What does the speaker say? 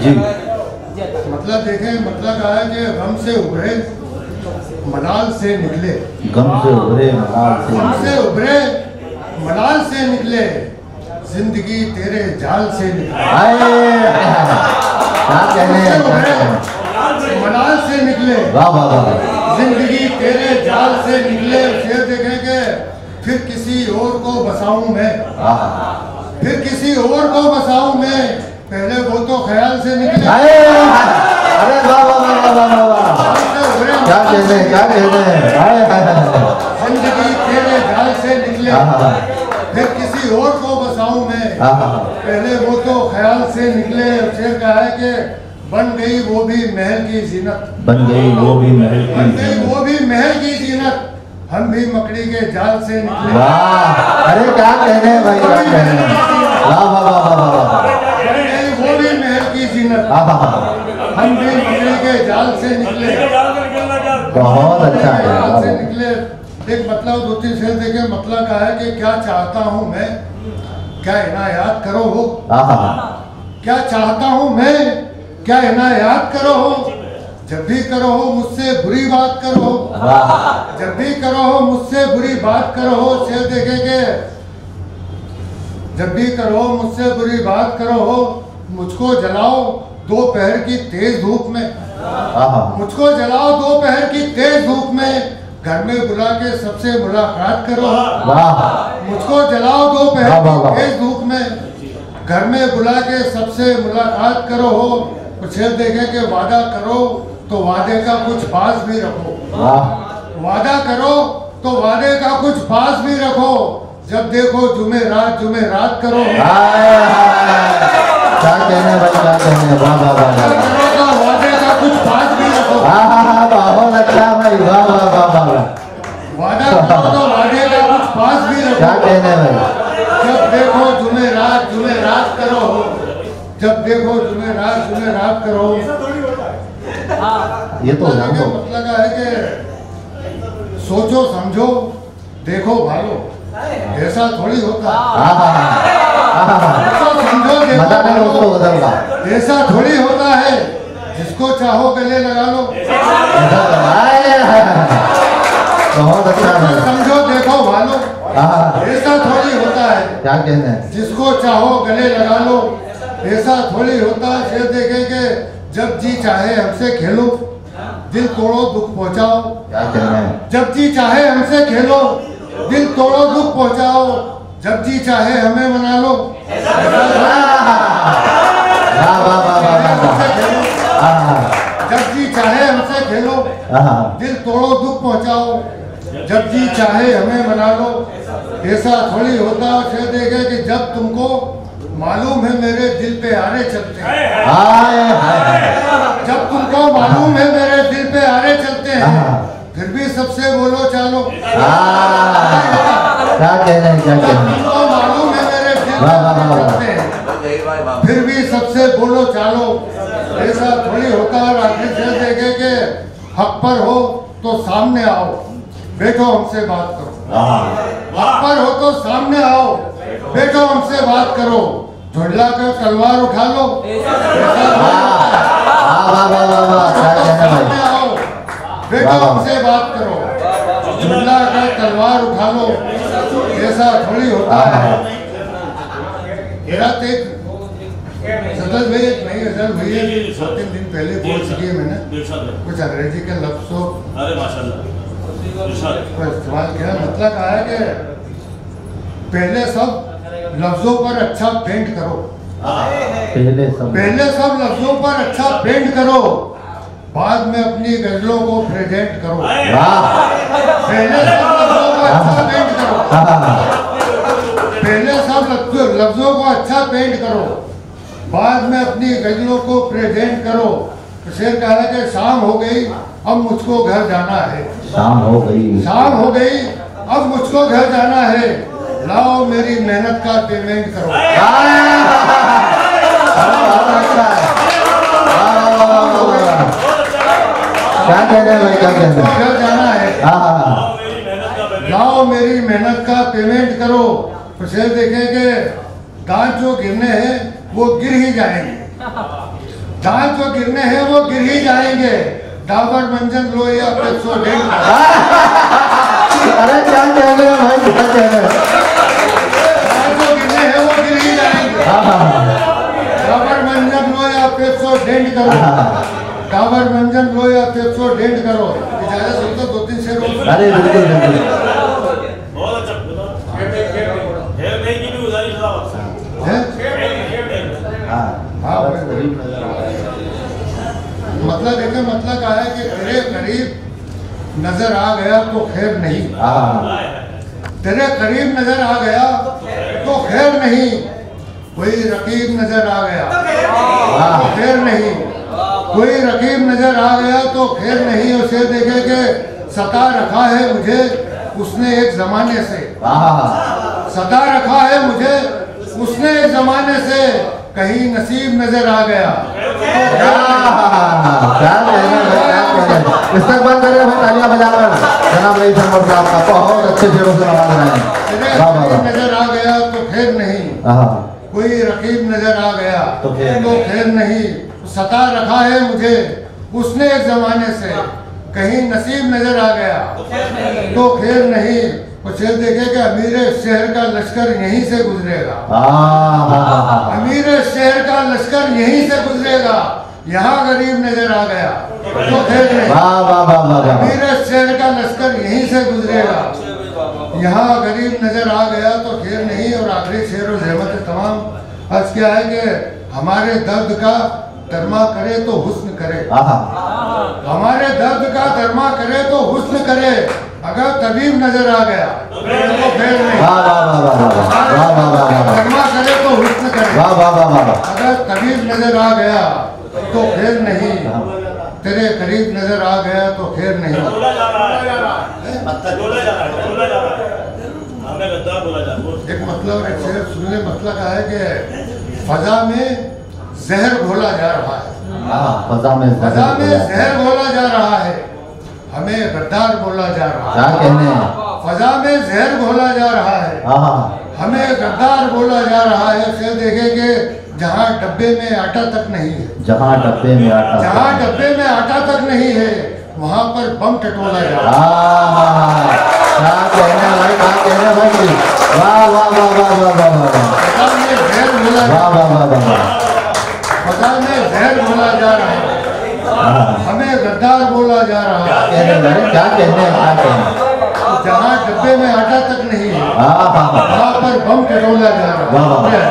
जी। मतलब देखें, मतलब कहा है कि गम से उभरे मलाल से निकले, गम से उभरे मलाल से गम से उभरे मलाल से निकले, जिंदगी तेरे जाल से निकले। क्या कहने हैं, मलाल से निकले, वाह वाह वाह, जिंदगी तेरे जाल से निकले। शेर देखेंगे, फिर किसी और को बसाऊं मैं, फिर किसी और को बसाऊं मैं, पहले वो तो ख्याल से निकले। अरे वाह वाह वाह वाह वाह, क्या कहने हैं, क्या कहने हैं। जिंदगी तेरे जाल से निकले, फिर किसी और को बसाऊं मैं, पहले वो तो ख्याल से निकले। शेर का है कि बन गई वो भी महल की जीनत, बन गई वो भी महल की, बन गई वो भी महल की जीनत, हम भी मकड़ी के जाल से निकले। वाह, अरे क्या कहने हैं भाई, क्या कहने हैं, वाह वाह वाह वाह वाह, बन गई वो भी महल की जीनत, हम भी मकड़ी के जाल से निकले। बहुत अच्छा है, जाल से निकले। एक मतलब दो तीन शेर देखे, मतलब का है कि क्या चाहता हूँ मैं, क्या इनायात करो हो, क्या चाहता हूँ मैं, क्या इनायात करो हो, जब भी करो हो मुझसे बुरी बात करो हो, जब भी करो हो मुझसे बुरी बात करो हो। शेर देखेंगे, जब भी करो मुझसे बुरी बात करो हो, मुझको जलाओ दोपहर की तेज धूप में, मुझको जलाओ दोपहर की तेज धूप में, घर में बुला के सबसे मुलाकात करो, मुझको जलाओ दोपहर की तेज धूप में, घर में बुला के सबसे मुलाकात करो हो। कुछ देखे कि वादा करो तो वादे का कुछ पास भी रखो, वादा करो तो वादे का कुछ पास भी रखो, जब देखो जुमेरात करो। क्या कहने भाई, क्या कहने, वाह वाह वाह, वादे का कुछ पास भी रखो, बहुत अच्छा भाई, वाह वाह वाह वाह, वादा करो तो वादे का कुछ पास भी रखो। क्या कहने भाई, जब देखो जुमेरात करो, जब देखो जुमेरात करो। ये तो मतलब है कि सोचो समझो देखो भालो, ऐसा थोड़ी होता है। सोचो समझो देखो भालो, ऐसा थोड़ी होता है, जिसको चाहो गले लगा लो। बहुत अच्छा है, समझो देखो भालो, ऐसा थोड़ी होता है, क्या कहने हैं, जिसको चाहो गले लगा लो, ऐसा थोड़ी होता है। शेर देखेंगे, जब जी चाहे हमसे खेलो, दिल तोड़ो दुख पहुंचाओ, क्या कहने हैं, जब जी चाहे हमसे खेलो, दिल तोड़ो दुख पहुंचाओ, जब जी चाहे हमें मना लो। जब जी चाहे हमसे खेलो, दिल तोड़ो दुख पहुंचाओ, जब जी चाहे हमें मना लो, ऐसा थोड़ी होता। शेर देखे कि जब तुमको मालूम है मेरे दिल पे आरे चलते हैं, जब तुमको मालूम है मेरे दिल पे आरे चलते हैं, फिर भी सबसे बोलो चालो। क्या कहने हैं, क्या कहने हैं, तुमको मालूम है मेरे दिल पे आरे चलते हैं, फिर भी सबसे बोलो चालो, ऐसा थोड़ी होता। और आखिर से देखे के हक पर हो तो सामने आओ, बैठो हमसे बात करो, हक पर हो तो सामने आओ, बैठो हमसे बात करो, झुंडला कर तलवार उठा लो। बैठो हमसे बात करो, झुंडला कर तलवार उठा लो, ऐसा थोड़ी होता है। सतत भाई एक नई गजल हुई है, 2-3 दिन पहले बोल चुकी है मैंने, कुछ अंग्रेजी के लफ्जों का इस्तेमाल किया। मतलब कहा है कि पहले सब लफ्जों पर अच्छा पेंट करो, पहले सब लफ्जों पर अच्छा पेंट करो, बाद में अपनी गजलों को प्रेजेंट करो। पहले सब लफ्जों को अच्छा पेंट करो, पहले सब लफ्जों को अच्छा पेंट करो, बाद में अपनी गजलों को प्रेजेंट करो। तो शेर कह रहा है कि शाम हो गई अब मुझको घर जाना है, शाम हो गई, शाम हो गई अब मुझको घर जाना है, लाओ मेरी मेहनत का पेमेंट करो। क्या कहते हैं भाई, क्या कहते हैं, घर जाना है, लाओ मेरी मेहनत का पेमेंट करो। तो शेर देखें कि दांत जो गिरने हैं वो गिर ही जाएंगे, दांत जो गिरने हैं वो गिर ही जाएंगे, डाबर मंजन लो या पेप्सोडेंट। अरे क्या कह रहे हैं भाई, क्या कह रहे हैं? दांत जो गिरने हैं वो गिर ही जाएंगे, डाबर मंजन लो या पेप्सोडेंट करो, डाबर मंजन लो या पेप्सोडेंट करो। इजाजत हो तो 2-3 शेर। अरे बिल्कुल बिल्कुल। बहुत अच्छा। हेयर नहीं की भी गुजारिश है। हाँ मतलब देखें, मतलब क्या है कि तेरे करीब नजर आ गया तो खैर नहीं, तेरे करीब नजर आ गया तो खैर नहीं, कोई रकीब नजर आ गया तो खैर नहीं, कोई रकीब नजर आ गया तो खैर नहीं। उसे देखे कि सता रखा है मुझे उसने एक जमाने से, सता रखा है मुझे उसने एक जमाने से, कहीं नसीब नजर आ गया। इस्तेमाल करें भाई, तालियां बजाकर जनाब रईस अहमद साहब का बहुत अच्छे शेरों से नवाज रहे हैं। नजर आ गया तो खैर नहीं, कोई रकीब नजर आ गया तो खैर नहीं, सता रखा है मुझे उसने एक जमाने से, कहीं नसीब नजर आ गया तो खैर नहीं। शेर देखे कि अमीर शहर का लश्कर यहीं से गुजरेगा, अमीर शहर का लश्कर यहीं से गुजरेगा, यहाँ गरीब नजर आ गया तो खैर नहीं, अमीर शहर का लश्कर यहीं से गुजरेगा, यहाँ गरीब नजर आ गया तो खैर नहीं। और आखिरी शेर और ज़हमत तमाम अर्ज क्या है कि हमारे दर्द का दरमा करे तो हुस्न करे, हमारे दर्द का दरमा करे तो हुस्न करे, अगर तबीब नजर आ गया तो फिर नहीं, दरमा करे तो हुस्न करे, अगर तबीब नजर आ गया तो फिर नहीं, तेरे करीब नजर आ गया तो खैर नहीं। एक मतलब एक शेर सुनने, मतलब का है कि फजा में जहर घोला जा रहा है, फजा में जहर घोला जा रहा है, हमें गद्दार बोला जा रहा है। क्या कहने हैं? फजा में जहर घोला जा रहा है, हमें गद्दार बोला जा रहा है। फिर देखेंगे जहाँ डब्बे में आटा तक नहीं है, जहाँ डब्बे में आटा तक नहीं है, वहाँ पर बम टटोला जा रहा है। क्या कहने भाई, क्या कहने भाई, वाह वाह वाह वाह वाह वाह वाह, फजा में जहर घोला जा रहा है, हमें गद्दार बोला जा रहा है। क्या कहने हैं? जहाँ डब्बे में आटा तक नहीं है, वहाँ पर बम टटोला जा रहा है।